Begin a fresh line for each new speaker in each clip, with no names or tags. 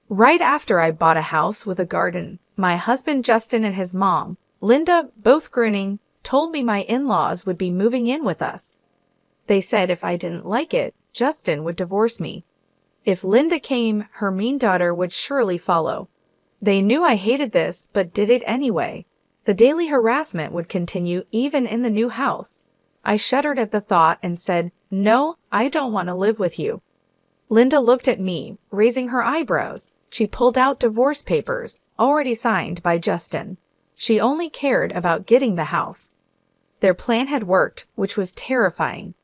Right after I bought a house with a garden, my husband Justin and his mom, Linda, both grinning, told me my in-laws would be moving in with us. They said if I didn't like it, Justin would divorce me. If Linda came, her mean daughter would surely follow. They knew I hated this, but did it anyway. The daily harassment would continue even in the new house. I shuddered at the thought and said, "No, I don't want to live with you." Linda looked at me, raising her eyebrows. She pulled out divorce papers, already signed by Justin. She only cared about getting the house. Their plan had worked, which was terrifying.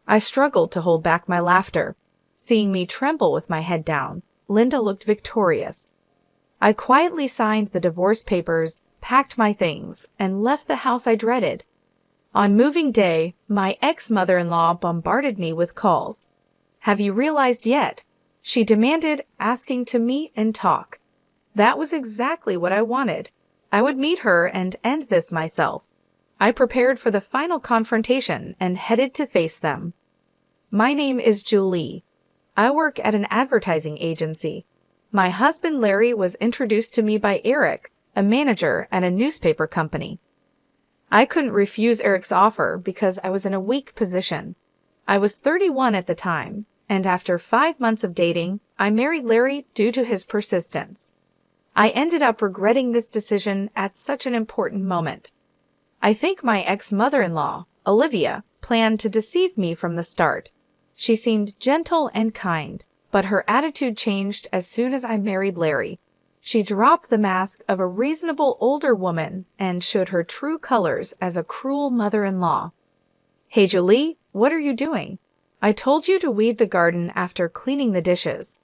I struggled to hold back my laughter. Seeing me tremble with my head down, Linda looked victorious. I quietly signed the divorce papers, packed my things, and left the house I dreaded. On moving day, my ex-mother-in-law bombarded me with calls. "Have you realized yet?" she demanded, asking to meet and talk. That was exactly what I wanted. I would meet her and end this myself. I prepared for the final confrontation and headed to face them. My name is Julie. I work at an advertising agency. My husband Larry was introduced to me by Eric, a manager at a newspaper company. I couldn't refuse Eric's offer because I was in a weak position. I was 31 at the time, and after 5 months of dating, I married Larry due to his persistence. I ended up regretting this decision at such an important moment. I think my ex-mother-in-law, Olivia, planned to deceive me from the start. She seemed gentle and kind, but her attitude changed as soon as I married Larry. She dropped the mask of a reasonable older woman and showed her true colors as a cruel mother-in-law. "Hey Julie, what are you doing? I told you to weed the garden after cleaning the dishes."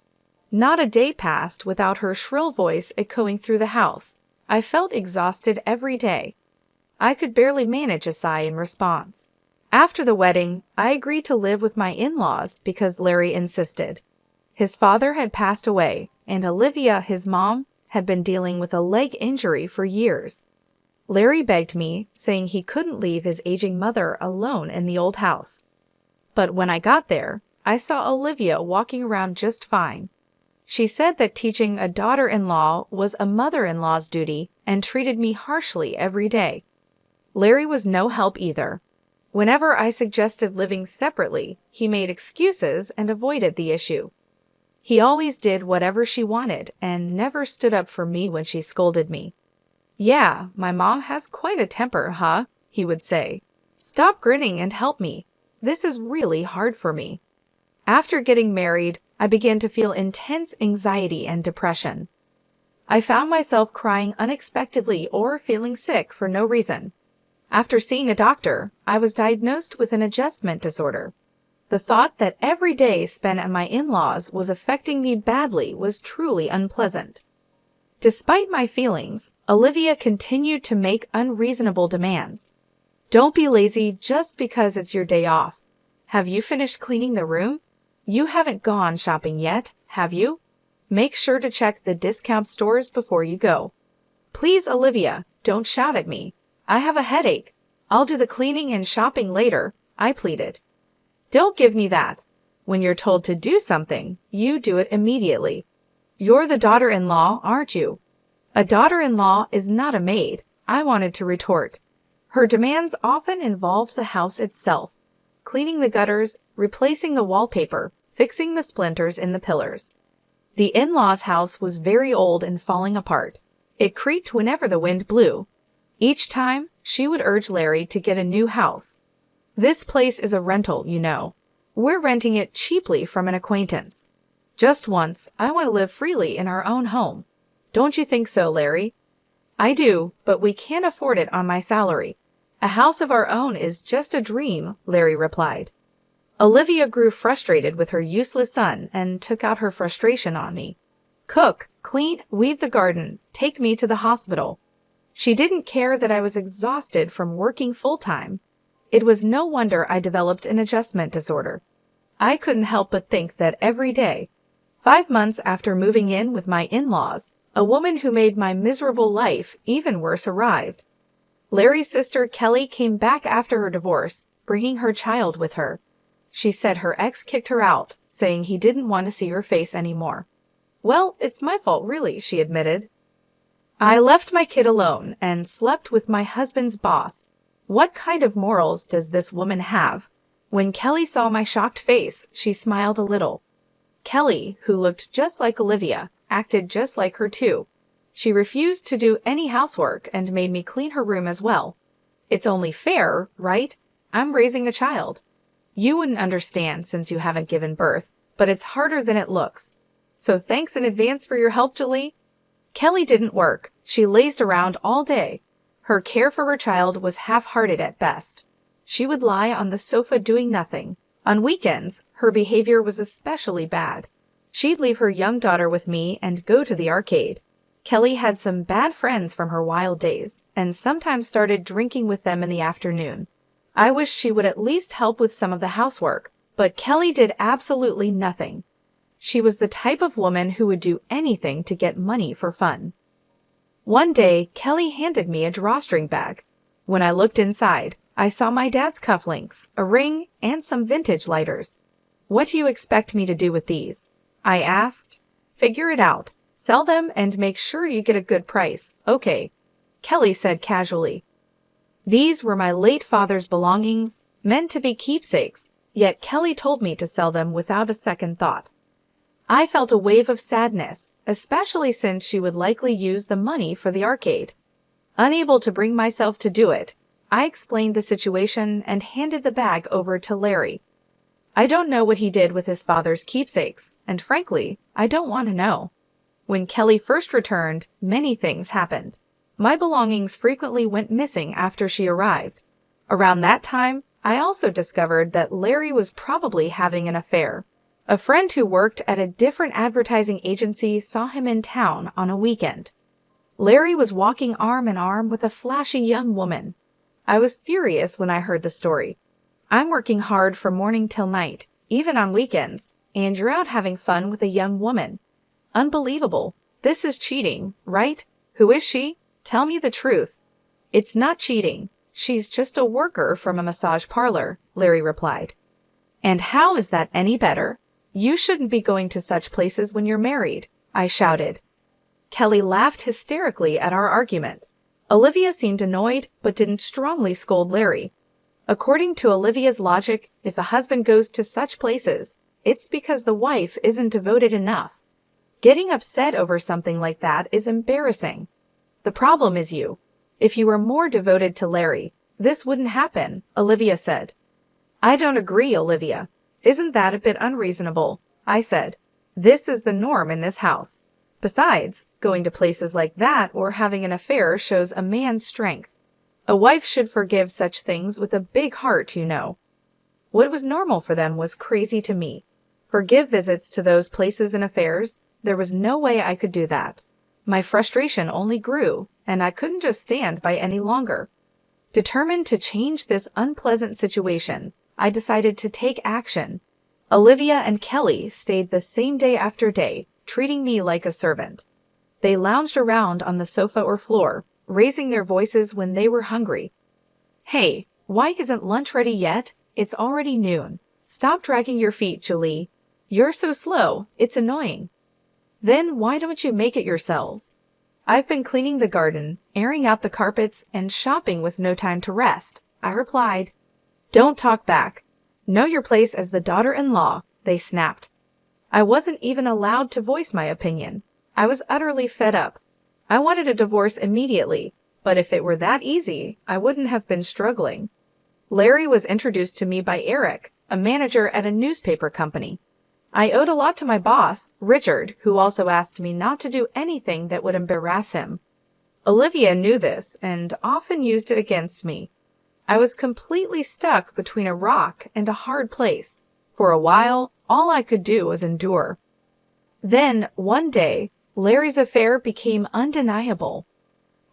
Not a day passed without her shrill voice echoing through the house. I felt exhausted every day. I could barely manage a sigh in response. After the wedding, I agreed to live with my in-laws because Larry insisted. His father had passed away, and Olivia, his mom, had been dealing with a leg injury for years. Larry begged me, saying he couldn't leave his aging mother alone in the old house. But when I got there, I saw Olivia walking around just fine. She said that teaching a daughter-in-law was a mother-in-law's duty and treated me harshly every day. Larry was no help either. Whenever I suggested living separately, he made excuses and avoided the issue. He always did whatever she wanted and never stood up for me when she scolded me. "Yeah, my mom has quite a temper, huh?" he would say. "Stop grinning and help me. This is really hard for me." After getting married, I began to feel intense anxiety and depression. I found myself crying unexpectedly or feeling sick for no reason. After seeing a doctor, I was diagnosed with an adjustment disorder. The thought that every day spent at my in-laws was affecting me badly was truly unpleasant. Despite my feelings, Olivia continued to make unreasonable demands. "Don't be lazy just because it's your day off. Have you finished cleaning the room? You haven't gone shopping yet, have you? Make sure to check the discount stores before you go. Please, Olivia, don't shout at me. I have a headache. I'll do the cleaning and shopping later," I pleaded. "Don't give me that. When you're told to do something, you do it immediately. You're the daughter-in-law, aren't you?" "A daughter-in-law is not a maid," I wanted to retort. Her demands often involved the house itself, cleaning the gutters, replacing the wallpaper, fixing the splinters in the pillars. The in-laws' house was very old and falling apart. It creaked whenever the wind blew. Each time, she would urge Larry to get a new house. "This place is a rental, you know. We're renting it cheaply from an acquaintance. Just once, I want to live freely in our own home. Don't you think so, Larry?" "I do, but we can't afford it on my salary. A house of our own is just a dream," Larry replied. Olivia grew frustrated with her useless son and took out her frustration on me. "Cook, clean, weed the garden, take me to the hospital." She didn't care that I was exhausted from working full-time. It was no wonder I developed an adjustment disorder. I couldn't help but think that every day. 5 months after moving in with my in-laws, a woman who made my miserable life even worse arrived. Larry's sister Kelly came back after her divorce, bringing her child with her. She said her ex kicked her out, saying he didn't want to see her face anymore. Well, it's my fault really, she admitted. I left my kid alone and slept with my husband's boss. What kind of morals does this woman have? When Kelly saw my shocked face, she smiled a little. Kelly, who looked just like Olivia, acted just like her too. She refused to do any housework and made me clean her room as well. It's only fair, right? I'm raising a child. You wouldn't understand since you haven't given birth, but it's harder than it looks. So thanks in advance for your help, Julie. Kelly didn't work. She lazed around all day. Her care for her child was half-hearted at best. She would lie on the sofa doing nothing. On weekends, her behavior was especially bad. She'd leave her young daughter with me and go to the arcade. Kelly had some bad friends from her wild days, and sometimes started drinking with them in the afternoon. I wished she would at least help with some of the housework, but Kelly did absolutely nothing. She was the type of woman who would do anything to get money for fun. One day, Kelly handed me a drawstring bag. When I looked inside, I saw my dad's cufflinks, a ring, and some vintage lighters. What do you expect me to do with these? I asked. Figure it out. Sell them and make sure you get a good price. Okay, Kelly said casually. These were my late father's belongings, meant to be keepsakes, yet Kelly told me to sell them without a second thought. I felt a wave of sadness, especially since she would likely use the money for the arcade. Unable to bring myself to do it, I explained the situation and handed the bag over to Larry. I don't know what he did with his father's keepsakes, and frankly, I don't want to know. When Kelly first returned, many things happened. My belongings frequently went missing after she arrived. Around that time, I also discovered that Larry was probably having an affair. A friend who worked at a different advertising agency saw him in town on a weekend. Larry was walking arm in arm with a flashy young woman. I was furious when I heard the story. I'm working hard from morning till night, even on weekends, and you're out having fun with a young woman. Unbelievable. This is cheating, right? Who is she? Tell me the truth. It's not cheating. She's just a worker from a massage parlor, Larry replied. And how is that any better? You shouldn't be going to such places when you're married, I shouted. Kelly laughed hysterically at our argument. Olivia seemed annoyed, but didn't strongly scold Larry. According to Olivia's logic, if a husband goes to such places, it's because the wife isn't devoted enough. Getting upset over something like that is embarrassing. The problem is you. If you were more devoted to Larry, this wouldn't happen, Olivia said. I don't agree, Olivia. Isn't that a bit unreasonable? I said. This is the norm in this house. Besides, going to places like that or having an affair shows a man's strength. A wife should forgive such things with a big heart, you know. What was normal for them was crazy to me. Forgive visits to those places and affairs? There was no way I could do that. My frustration only grew, and I couldn't just stand by any longer. Determined to change this unpleasant situation, I decided to take action. Olivia and Kelly stayed the same day after day, treating me like a servant. They lounged around on the sofa or floor, raising their voices when they were hungry. Hey, why isn't lunch ready yet? It's already noon. Stop dragging your feet, Julie. You're so slow, it's annoying. Then why don't you make it yourselves? I've been cleaning the garden, airing out the carpets, and shopping with no time to rest, I replied. Don't talk back. Know your place as the daughter-in-law, they snapped. I wasn't even allowed to voice my opinion. I was utterly fed up. I wanted a divorce immediately, but if it were that easy, I wouldn't have been struggling. Larry was introduced to me by Eric, a manager at a newspaper company. I owed a lot to my boss, Richard, who also asked me not to do anything that would embarrass him. Olivia knew this and often used it against me. I was completely stuck between a rock and a hard place. For a while, all I could do was endure. Then, one day, Larry's affair became undeniable.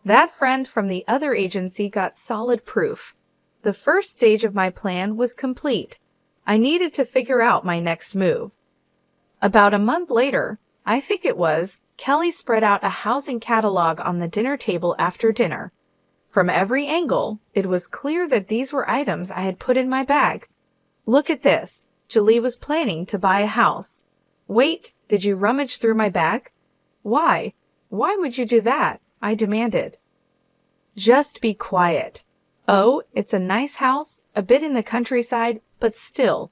That friend from the other agency got solid proof. The first stage of my plan was complete. I needed to figure out my next move. About a month later, I think it was, Kelly spread out a housing catalog on the dinner table after dinner. From every angle, it was clear that these were items I had put in my bag. Look at this. Julie was planning to buy a house. Wait, Did you rummage through my bag? Why? Why would you do that? I demanded. Just be quiet. Oh, it's a nice house, a bit in the countryside, but still.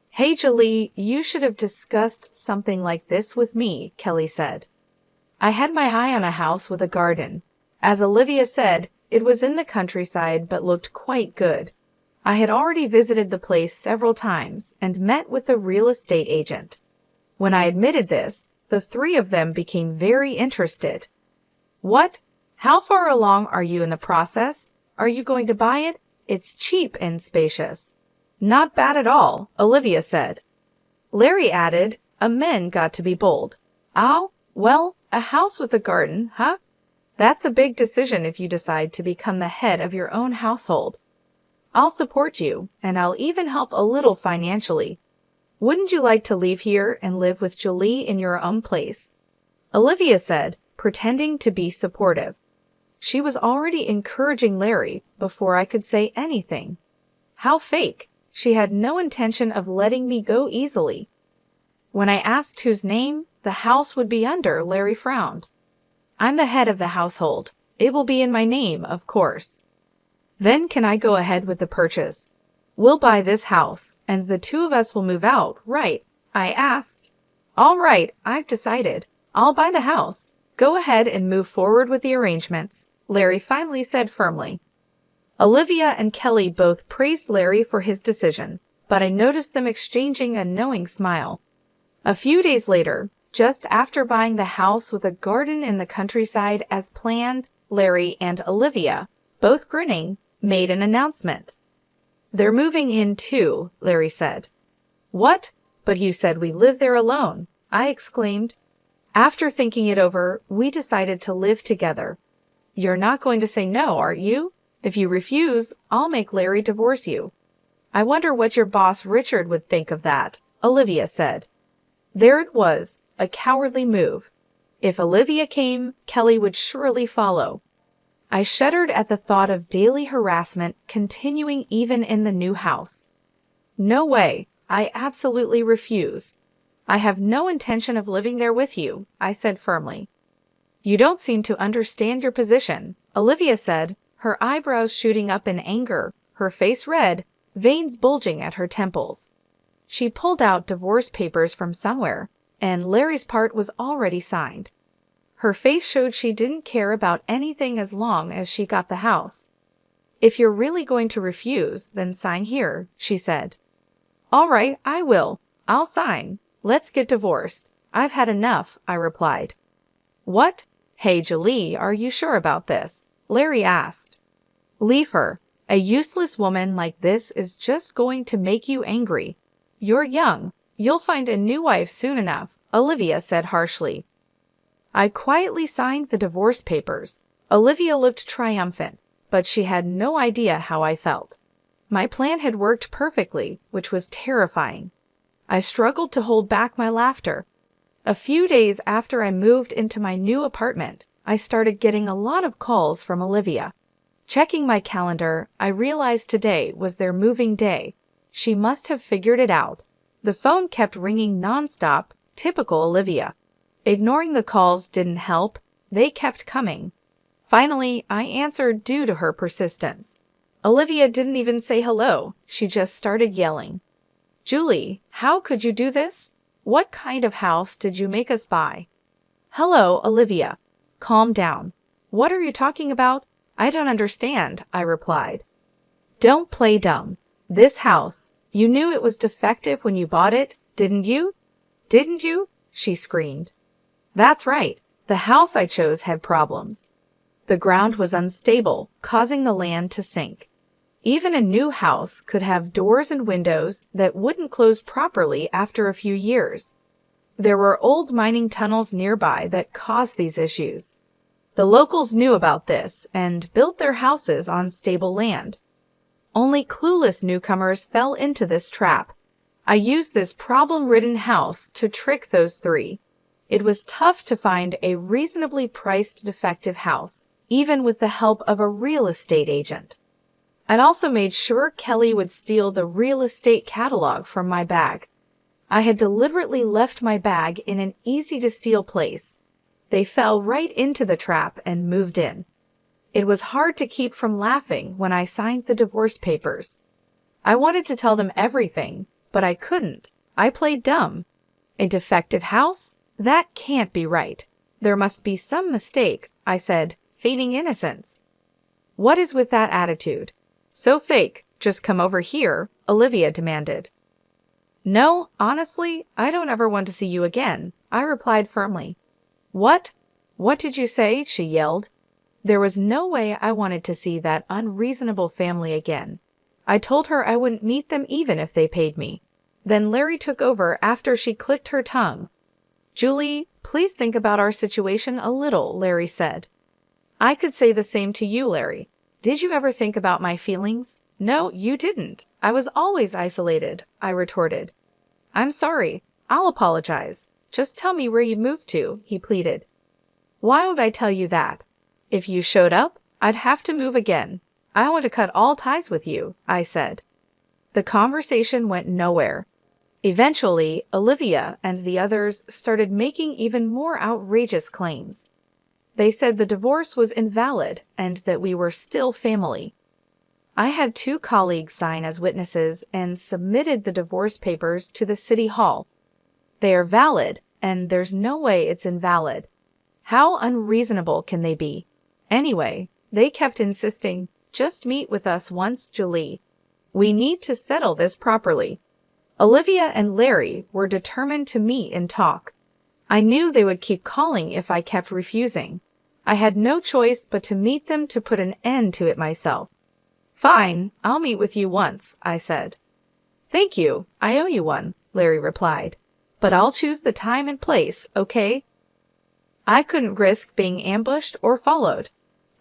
Hey, Julie, you should have discussed something like this with me, Kelly said. I had my eye on a house with a garden. As Olivia said, it was in the countryside but looked quite good. I had already visited the place several times and met with the real estate agent. When I admitted this, the three of them became very interested. What? How far along are you in the process? Are you going to buy it? It's cheap and spacious. Not bad at all, Olivia said. Larry added, "Amen got to be bold. Oh, well, a house with a garden, huh? That's a big decision if you decide to become the head of your own household. I'll support you, and I'll even help a little financially. Wouldn't you like to leave here and live with Julie in your own place?" Olivia said, pretending to be supportive. She was already encouraging Larry before I could say anything. How fake! She had no intention of letting me go easily. When I asked whose name the house would be under, Larry frowned. I'm the head of the household. It will be in my name, of course. Then can I go ahead with the purchase? We'll buy this house, and the two of us will move out, right? I asked. All right, I've decided. I'll buy the house. Go ahead and move forward with the arrangements, Larry finally said firmly. Olivia and Kelly both praised Larry for his decision, but I noticed them exchanging a knowing smile. A few days later, just after buying the house with a garden in the countryside as planned, Larry and Olivia, both grinning, made an announcement. They're moving in too, Larry said. What? But you said we live there alone, I exclaimed. After thinking it over, we decided to live together. You're not going to say no, are you? If you refuse, I'll make Larry divorce you. I wonder what your boss Richard would think of that, Olivia said. There it was, a cowardly move. If Olivia came, Kelly would surely follow. I shuddered at the thought of daily harassment continuing even in the new house. No way, I absolutely refuse. I have no intention of living there with you, I said firmly. You don't seem to understand your position, Olivia said, her eyebrows shooting up in anger, her face red, veins bulging at her temples. She pulled out divorce papers from somewhere, and Larry's part was already signed. Her face showed she didn't care about anything as long as she got the house. If you're really going to refuse, then sign here, she said. All right, I will. I'll sign. Let's get divorced. I've had enough, I replied. What? Hey, Julie, are you sure about this? Larry asked. Leave her. A useless woman like this is just going to make you angry. You're young. You'll find a new wife soon enough, Olivia said harshly. I quietly signed the divorce papers. Olivia looked triumphant, but she had no idea how I felt. My plan had worked perfectly, which was terrifying. I struggled to hold back my laughter. A few days after I moved into my new apartment, I started getting a lot of calls from Olivia. Checking my calendar, I realized today was their moving day. She must have figured it out. The phone kept ringing nonstop, typical Olivia. Ignoring the calls didn't help. They kept coming. Finally, I answered due to her persistence. Olivia didn't even say hello. She just started yelling. Julie, how could you do this? What kind of house did you make us buy? Hello, Olivia. Calm down. What are you talking about? I don't understand, I replied. Don't play dumb. This house, you knew it was defective when you bought it, didn't you? Didn't you? She screamed. That's right. The house I chose had problems. The ground was unstable, causing the land to sink. Even a new house could have doors and windows that wouldn't close properly after a few years. There were old mining tunnels nearby that caused these issues. The locals knew about this and built their houses on stable land. Only clueless newcomers fell into this trap. I used this problem-ridden house to trick those three. It was tough to find a reasonably priced defective house, even with the help of a real estate agent. I'd also made sure Kelly would steal the real estate catalog from my bag. I had deliberately left my bag in an easy-to-steal place. They fell right into the trap and moved in. It was hard to keep from laughing when I signed the divorce papers. I wanted to tell them everything, but I couldn't. I played dumb. A defective house? That can't be right. There must be some mistake, I said, feigning innocence. What is with that attitude? So fake. Just come over here, Olivia demanded. No, honestly, I don't ever want to see you again, I replied firmly. What? What did you say? She yelled. There was no way I wanted to see that unreasonable family again. I told her I wouldn't meet them even if they paid me. Then Larry took over after she clicked her tongue. Julie, please think about our situation a little, Larry said. I could say the same to you, Larry. Did you ever think about my feelings? No, you didn't. I was always isolated, I retorted. I'm sorry. I'll apologize. Just tell me where you moved to, he pleaded. Why would I tell you that? If you showed up, I'd have to move again. I want to cut all ties with you, I said. The conversation went nowhere. Eventually, Olivia and the others started making even more outrageous claims. They said the divorce was invalid and that we were still family. I had 2 colleagues sign as witnesses and submitted the divorce papers to the city hall. They are valid, and there's no way it's invalid. How unreasonable can they be? Anyway, they kept insisting, just meet with us once, Julie. We need to settle this properly. Olivia and Larry were determined to meet and talk. I knew they would keep calling if I kept refusing. I had no choice but to meet them to put an end to it myself. Fine, I'll meet with you once, I said. Thank you, I owe you one, Larry replied. But I'll choose the time and place, okay? I couldn't risk being ambushed or followed.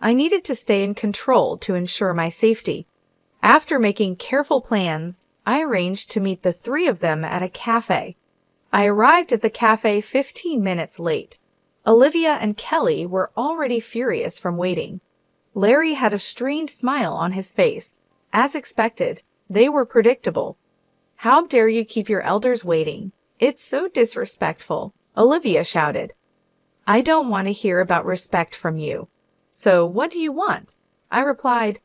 I needed to stay in control to ensure my safety. After making careful plans, I arranged to meet the 3 of them at a cafe. I arrived at the cafe 15 minutes late. Olivia and Kelly were already furious from waiting. Larry had a strained smile on his face. As expected, they were predictable. How dare you keep your elders waiting? It's so disrespectful, Olivia shouted. I don't want to hear about respect from you. So what do you want? I replied.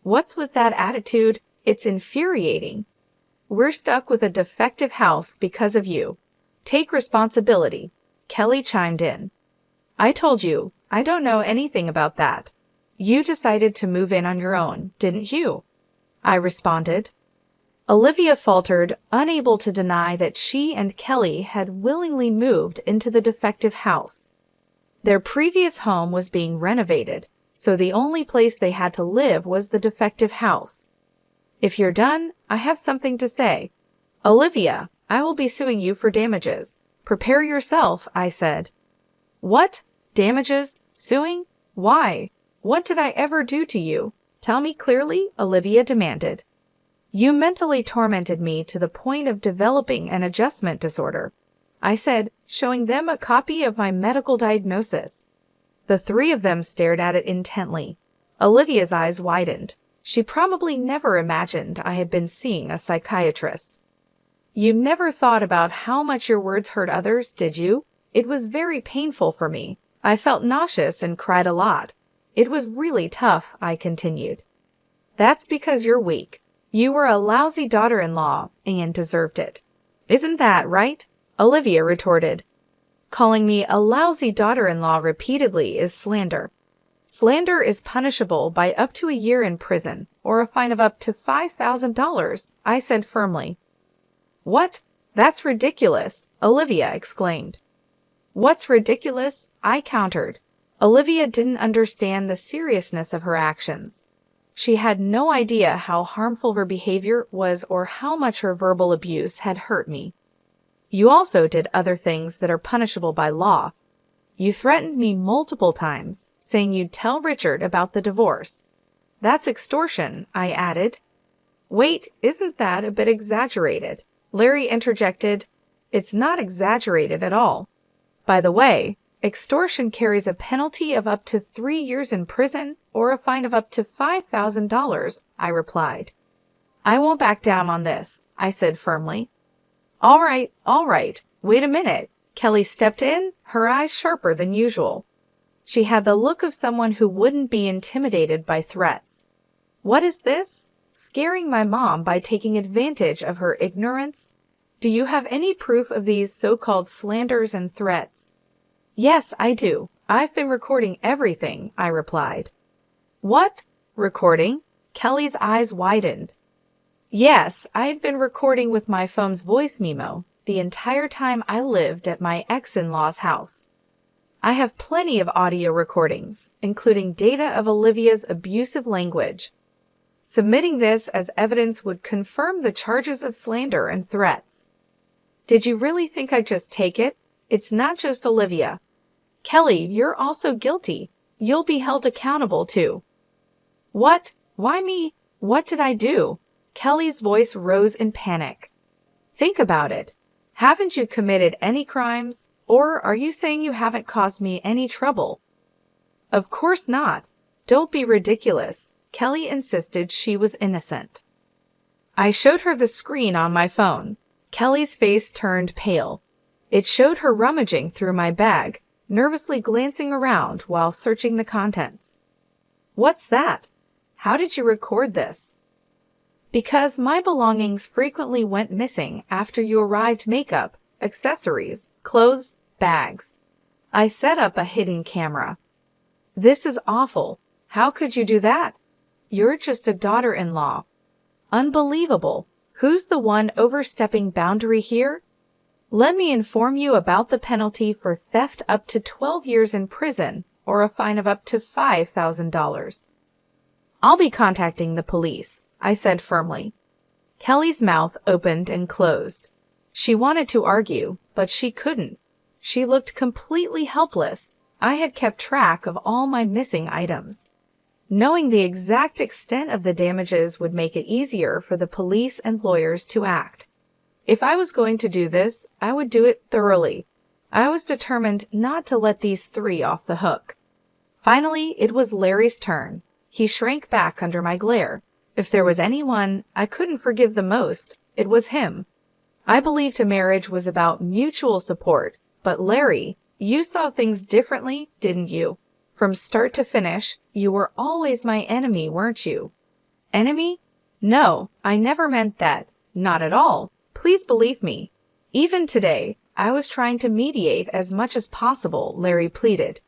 What's with that attitude? It's infuriating. We're stuck with a defective house because of you. Take responsibility, Kelly chimed in. I told you, I don't know anything about that. You decided to move in on your own, didn't you? I responded. Olivia faltered, unable to deny that she and Kelly had willingly moved into the defective house. Their previous home was being renovated, so the only place they had to live was the defective house. If you're done, I have something to say. Olivia, I will be suing you for damages. Prepare yourself, I said. What? Damages? Suing? Why? What did I ever do to you? Tell me clearly, Olivia demanded. You mentally tormented me to the point of developing an adjustment disorder, I said, showing them a copy of my medical diagnosis. The 3 of them stared at it intently. Olivia's eyes widened. She probably never imagined I had been seeing a psychiatrist. You never thought about how much your words hurt others, did you? It was very painful for me. I felt nauseous and cried a lot. It was really tough, I continued. That's because you're weak. You were a lousy daughter-in-law and deserved it. Isn't that right? Olivia retorted. Calling me a lousy daughter-in-law repeatedly is slander. Slander is punishable by up to a year in prison or a fine of up to $5,000, I said firmly. What? That's ridiculous, Olivia exclaimed. What's ridiculous? I countered. Olivia didn't understand the seriousness of her actions. She had no idea how harmful her behavior was or how much her verbal abuse had hurt me. You also did other things that are punishable by law. You threatened me multiple times, saying you'd tell Richard about the divorce. That's extortion, I added. Wait, isn't that a bit exaggerated? Larry interjected. It's not exaggerated at all. By the way, extortion carries a penalty of up to 3 years in prison or a fine of up to $5,000, I replied. I won't back down on this, I said firmly. All right. Wait a minute. Kelly stepped in, her eyes sharper than usual. She had the look of someone who wouldn't be intimidated by threats. What is this? Scaring my mom by taking advantage of her ignorance? Do you have any proof of these so-called slanders and threats? Yes, I do. I've been recording everything, I replied. What? Recording? Kelly's eyes widened. Yes, I'd been recording with my phone's voice memo the entire time I lived at my ex-in-law's house. I have plenty of audio recordings, including data of Olivia's abusive language. Submitting this as evidence would confirm the charges of slander and threats. Did you really think I'd just take it? It's not just Olivia. Kelly, you're also guilty. You'll be held accountable too. What? Why me? What did I do? Kelly's voice rose in panic. Think about it. Haven't you committed any crimes? Or are you saying you haven't caused me any trouble? Of course not. Don't be ridiculous. Kelly insisted she was innocent. I showed her the screen on my phone. Kelly's face turned pale. It showed her rummaging through my bag, nervously glancing around while searching the contents. What's that? How did you record this? Because my belongings frequently went missing after you arrived. Makeup, accessories, clothes, bags. I set up a hidden camera. This is awful. How could you do that? You're just a daughter-in-law. Unbelievable. Who's the one overstepping boundary here? Let me inform you about the penalty for theft: up to 12 years in prison or a fine of up to $5,000. I'll be contacting the police, I said firmly. Kelly's mouth opened and closed. She wanted to argue, but she couldn't. She looked completely helpless. I had kept track of all my missing items. Knowing the exact extent of the damages would make it easier for the police and lawyers to act. If I was going to do this, I would do it thoroughly. I was determined not to let these three off the hook. Finally, it was Larry's turn. He shrank back under my glare. If there was anyone I couldn't forgive the most, it was him. I believed a marriage was about mutual support, but Larry, you saw things differently, didn't you? From start to finish, you were always my enemy, weren't you? Enemy? No, I never meant that. Not at all. Please believe me. Even today, I was trying to mediate as much as possible, Larry pleaded.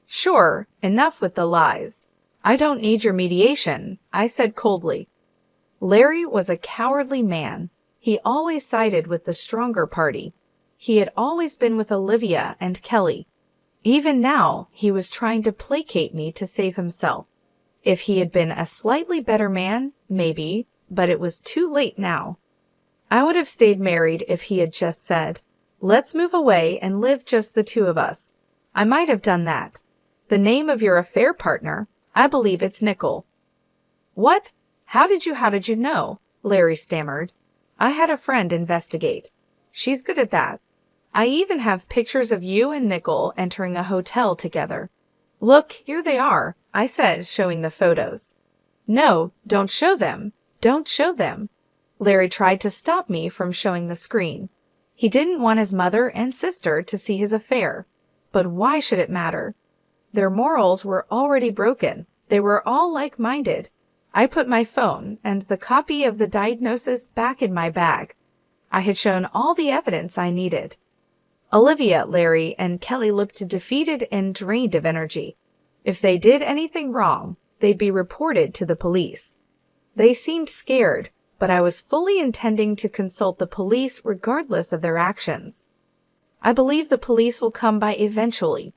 Sure, enough with the lies. I don't need your mediation, I said coldly. Larry was a cowardly man. He always sided with the stronger party. He had always been with Olivia and Kelly. Even now, he was trying to placate me to save himself. If he had been a slightly better man, maybe, but it was too late now. I would have stayed married if he had just said, "Let's move away and live just the two of us." I might have done that. The name of your affair partner? I believe it's Nickel. What? How did you know? Larry stammered. I had a friend investigate. She's good at that. I even have pictures of you and Nickel entering a hotel together. Look, here they are, I said, showing the photos. No, don't show them. Don't show them. Larry tried to stop me from showing the screen. He didn't want his mother and sister to see his affair. But why should it matter? Their morals were already broken. They were all like-minded. I put my phone and the copy of the diagnosis back in my bag. I had shown all the evidence I needed. Olivia, Larry, and Kelly looked defeated and drained of energy. If they did anything wrong, they'd be reported to the police. They seemed scared, but I was fully intending to consult the police regardless of their actions. I believe the police will come by eventually.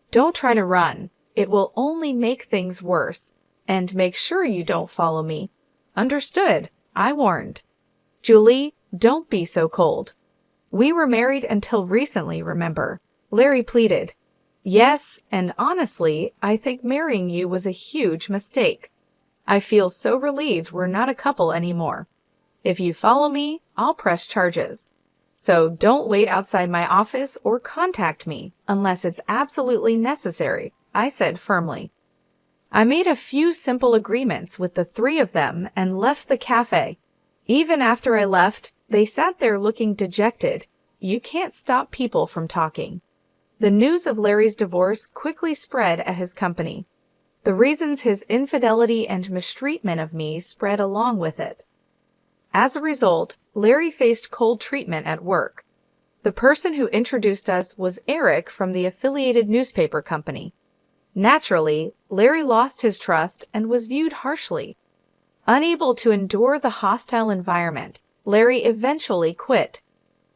Don't try to run. It will only make things worse. And make sure you don't follow me. Understood, I warned. Julie, don't be so cold. We were married until recently, remember? Larry pleaded. Yes, and honestly, I think marrying you was a huge mistake. I feel so relieved we're not a couple anymore. If you follow me, I'll press charges. So don't wait outside my office or contact me unless it's absolutely necessary, I said firmly. I made a few simple agreements with the three of them and left the cafe. Even after I left, They sat there looking dejected. You can't stop people from talking. The news of Larry's divorce quickly spread at his company. The reasons his infidelity and mistreatment of me spread along with it. As a result, Larry faced cold treatment at work. The person who introduced us was Eric from the affiliated newspaper company. Naturally, Larry lost his trust and was viewed harshly. Unable to endure the hostile environment, Larry eventually quit.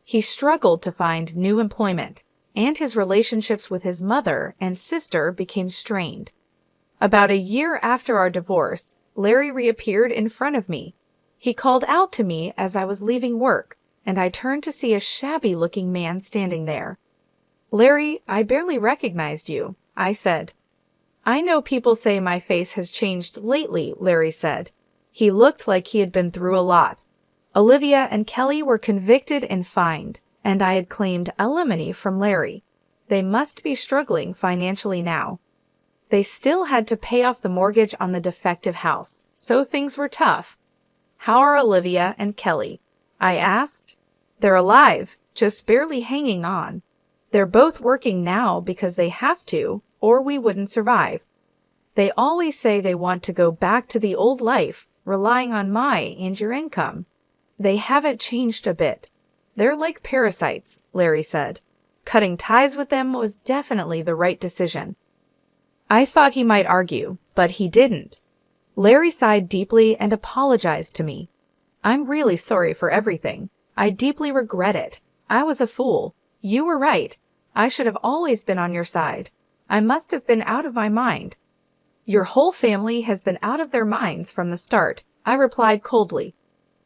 He struggled to find new employment, and his relationships with his mother and sister became strained. About a year after our divorce, Larry reappeared in front of me. He called out to me as I was leaving work, and I turned to see a shabby-looking man standing there. "Larry, I barely recognized you," I said. "I know people say my face has changed lately," Larry said. He looked like he had been through a lot. Olivia and Kelly were convicted and fined, and I had claimed alimony from Larry. They must be struggling financially now. They still had to pay off the mortgage on the defective house, so things were tough. "How are Olivia and Kelly?" I asked. "They're alive, just barely hanging on. They're both working now because they have to, or we wouldn't survive. They always say they want to go back to the old life, relying on my and your income. They haven't changed a bit. They're like parasites," Larry said. Cutting ties with them was definitely the right decision. I thought he might argue, but he didn't. Larry sighed deeply and apologized to me. "I'm really sorry for everything. I deeply regret it. I was a fool. You were right. I should have always been on your side. I must have been out of my mind." "Your whole family has been out of their minds from the start," I replied coldly.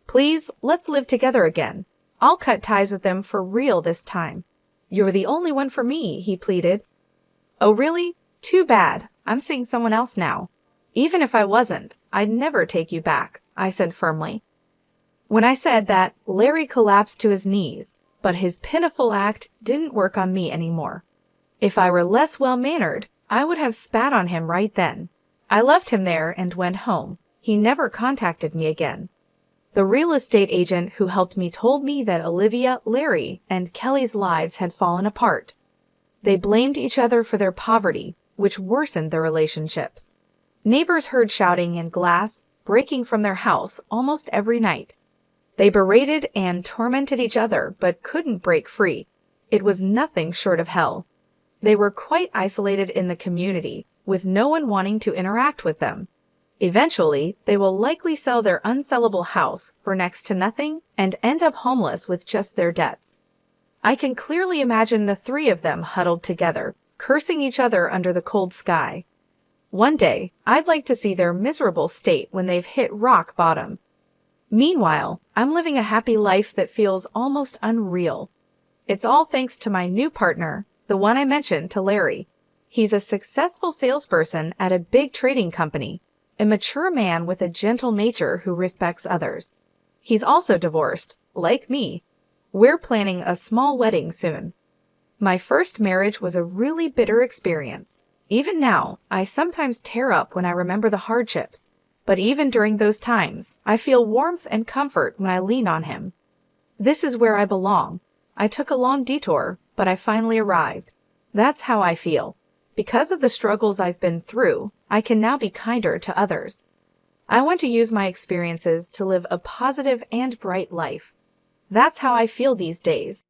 "Please, let's live together again. I'll cut ties with them for real this time." "You're the only one for me," he pleaded. "Oh, really? Too bad. I'm seeing someone else now." "Even if I wasn't, I'd never take you back," I said firmly. When I said that, Larry collapsed to his knees, but his pitiful act didn't work on me anymore. If I were less well-mannered, I would have spat on him right then. I left him there and went home. He never contacted me again. The real estate agent who helped me told me that Olivia, Larry, and Kelly's lives had fallen apart. They blamed each other for their poverty, which worsened their relationships. Neighbors heard shouting and glass breaking from their house almost every night. They berated and tormented each other but couldn't break free. It was nothing short of hell. They were quite isolated in the community, with no one wanting to interact with them. Eventually, they will likely sell their unsellable house for next to nothing and end up homeless with just their debts. I can clearly imagine the three of them huddled together, cursing each other under the cold sky. One day, I'd like to see their miserable state when they've hit rock bottom. Meanwhile, I'm living a happy life that feels almost unreal. It's all thanks to my new partner, the one I mentioned to Larry. He's a successful salesperson at a big trading company, a mature man with a gentle nature who respects others. He's also divorced, like me. We're planning a small wedding soon. My first marriage was a really bitter experience. Even now, I sometimes tear up when I remember the hardships. But even during those times, I feel warmth and comfort when I lean on him. This is where I belong. I took a long detour, but I finally arrived. That's how I feel. Because of the struggles I've been through, I can now be kinder to others. I want to use my experiences to live a positive and bright life. That's how I feel these days.